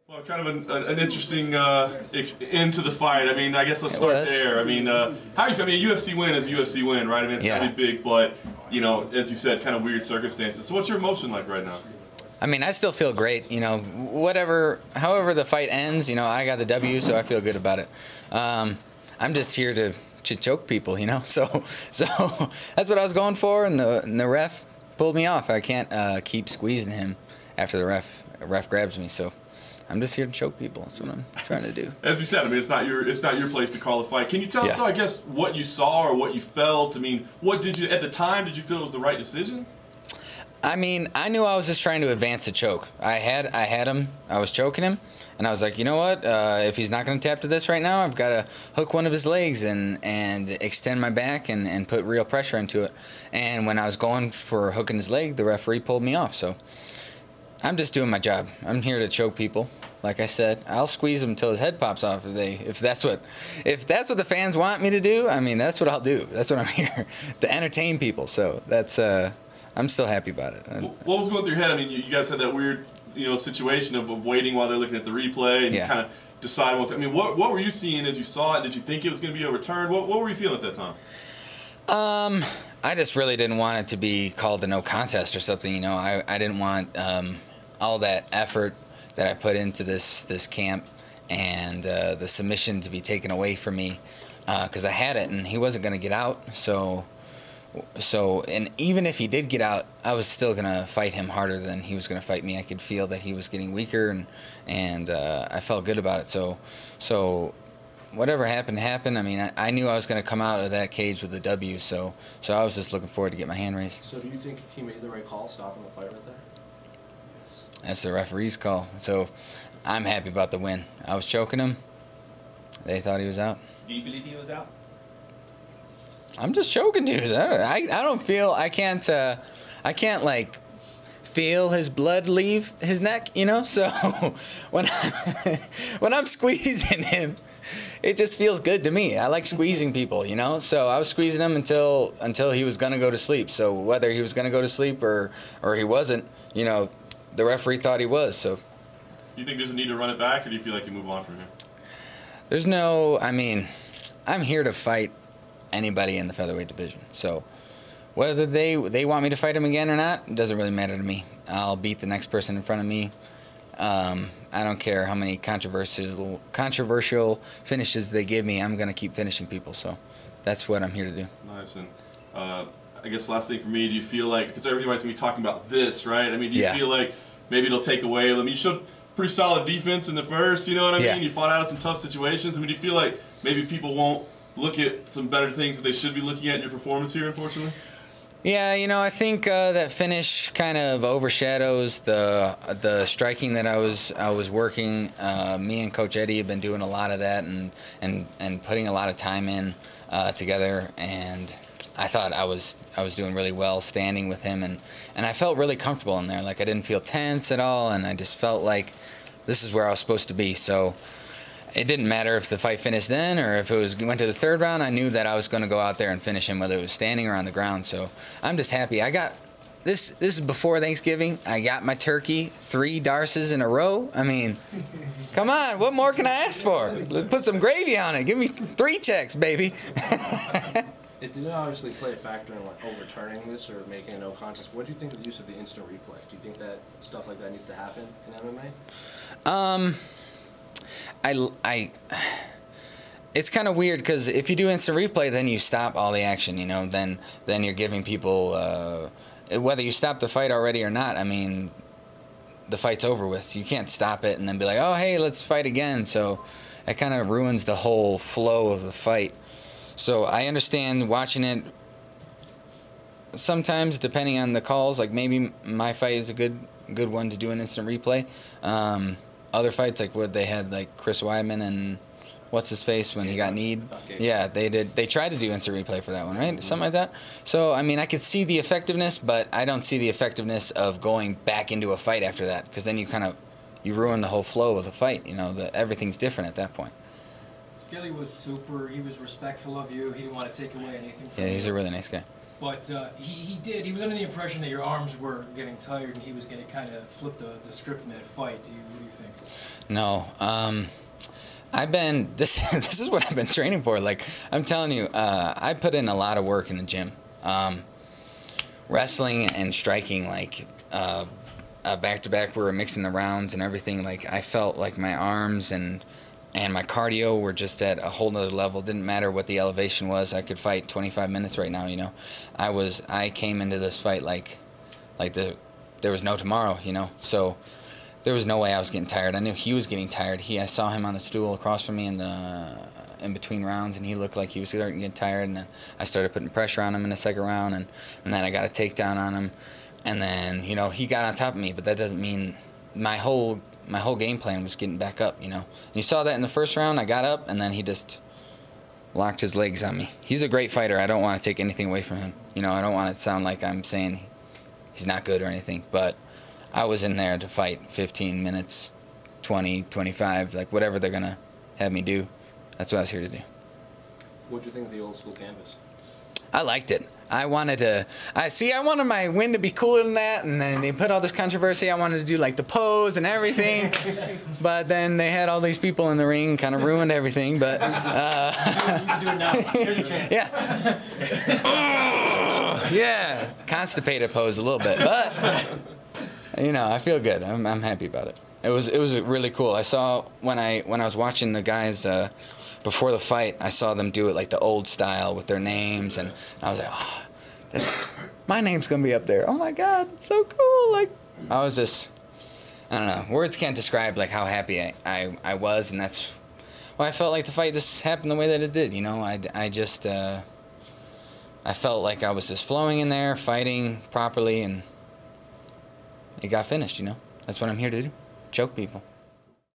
Well, kind of an interesting end to the fight. I mean, I guess let's start there. I mean, how are you? I mean, a UFC win is a UFC win, right? I mean, it's gotta be big, but you know, as you said, kind of weird circumstances. So, what's your emotion like right now? I mean, I still feel great. You know, however the fight ends, you know, I got the W, so I feel good about it. I'm just here to choke people, you know. So that's what I was going for, and the ref pulled me off. I can't keep squeezing him after the ref grabs me. So I'm just here to choke people. That's what I'm trying to do. As you said, I mean, it's not your place to call a fight. Can you tell us, though, I guess, what you saw or what you felt? I mean, what did you, at the time, did you feel it was the right decision? I mean, I knew I was just trying to advance the choke. I had him. I was choking him, and I was like, you know what? If he's not going to tap to this right now, I've got to hook one of his legs and extend my back and put real pressure into it. And when I was going for hooking his leg, the referee pulled me off. So I'm just doing my job. I'm here to choke people. Like I said, I'll squeeze him until his head pops off. If that's what the fans want me to do, I mean, that's what I'll do. That's what I'm here to entertain people. So that's I'm still happy about it. What was going through your head? I mean, you guys had that weird, situation of waiting while they're looking at the replay and kind of deciding what's. I mean, what were you seeing as you saw it? Did you think it was going to be overturned? What were you feeling at that time? I just really didn't want it to be called a no contest or something. You know, I didn't want all that effort that I put into this camp and the submission to be taken away from me because I had it and he wasn't going to get out. So, and even if he did get out, I was still going to fight him harder than he was going to fight me. I could feel that he was getting weaker, and I felt good about it. So whatever happened. I mean, I knew I was going to come out of that cage with a W, so I was just looking forward to get my hand raised. So do you think he made the right call stopping the fight right there? That's the referee's call. So I'm happy about the win. I was choking him. They thought he was out. Do you believe he was out? I'm just choking dudes. I don't feel, I can't like feel his blood leave his neck, you know? So when I'm squeezing him, it just feels good to me. I like squeezing people, you know? So I was squeezing him until he was going to go to sleep. So whether he was going to go to sleep or he wasn't, you know, the referee thought he was. So you think there's a need to run it back, or do you feel like you move on from here? There's no, I mean, I'm here to fight anybody in the featherweight division. So whether they want me to fight him again or not, it doesn't really matter to me. I'll beat the next person in front of me. I don't care how many controversial finishes they give me. I'm going to keep finishing people. So that's what I'm here to do. Nice. And I guess last thing for me, do you feel like, because everybody's going to be talking about this, right? I mean, do you feel like maybe it'll take away, I mean, you showed pretty solid defense in the first, you know what I mean? You fought out of some tough situations. I mean, do you feel like maybe people won't look at some better things that they should be looking at in your performance here, unfortunately? Yeah, you know, I think that finish kind of overshadows the striking that I was working. Me and Coach Eddie have been doing a lot of that and putting a lot of time in together, and I thought I was doing really well standing with him, and I felt really comfortable in there. Like I didn't feel tense at all, and I just felt like this is where I was supposed to be. So it didn't matter if the fight finished then or if it went to the third round. I knew that I was going to go out there and finish him, whether it was standing or on the ground. So I'm just happy. I got this. This is before Thanksgiving. I got my turkey, 3 Darces in a row. I mean, come on, what more can I ask for? Put some gravy on it. Give me 3 checks, baby. It didn't obviously play a factor in like overturning this or making a no contest. What do you think of the use of the instant replay? Do you think that stuff like that needs to happen in MMA? It's kind of weird because if you do instant replay, then you stop all the action, you know, then you're giving people, whether you stop the fight already or not, I mean, the fight's over with. You can't stop it and then be like, oh, hey, let's fight again. So it kind of ruins the whole flow of the fight. So I understand watching it sometimes, depending on the calls, like maybe my fight is a good one to do an instant replay. Other fights, like what they had, like Chris Weidman and what's his face when he got kneed. Yeah, they did. They tried to do instant replay for that one, right? Something like that. So I mean, I could see the effectiveness, but I don't see the effectiveness of going back into a fight after that, because then you ruin the whole flow of the fight. You know, everything's different at that point. Skelly was super. He was respectful of you. He didn't want to take away anything from you. Yeah, he's a really nice guy. But he was under the impression that your arms were getting tired and he was going to kind of flip the script in that fight. What do you think? No. This is what I've been training for. Like, I'm telling you, I put in a lot of work in the gym. Wrestling and striking, like, back to back, we were mixing the rounds and everything. Like, I felt like my arms and my cardio were just at a whole nother level. Didn't matter what the elevation was. I could fight 25 minutes right now, you know. I came into this fight like there was no tomorrow, you know. So there was no way I was getting tired. I knew he was getting tired. I saw him on the stool across from me in between rounds, and he looked like he was starting to get tired. And then I started putting pressure on him in the second round, and then I got a takedown on him. And then, you know, he got on top of me, but that doesn't mean my whole game plan was getting back up, you know. And you saw that in the first round. I got up, and then he just locked his legs on me. He's a great fighter. I don't want to take anything away from him. You know, I don't want it to sound like I'm saying he's not good or anything, but I was in there to fight 15 minutes, 20, 25, like whatever they're going to have me do. That's what I was here to do. What did you think of the old school canvas? I liked it. I wanted my win to be cooler than that, and then they put all this controversy. I wanted to do like the pose and everything, but then they had all these people in the ring, kind of ruined everything. But You can do it now. Here's your chance. yeah, yeah, constipated pose a little bit, but you know, I feel good. I'm happy about it. It was really cool. I saw when I was watching the guys. Before the fight, I saw them do it like the old style with their names, and I was like, oh, my name's going to be up there. Oh, my God, it's so cool. Like, I was just, I don't know. Words can't describe, like, how happy I was, and that's why I felt like the fight just happened the way that it did, you know. I felt like I was just flowing in there, fighting properly, and it got finished, you know. That's what I'm here to do, choke people.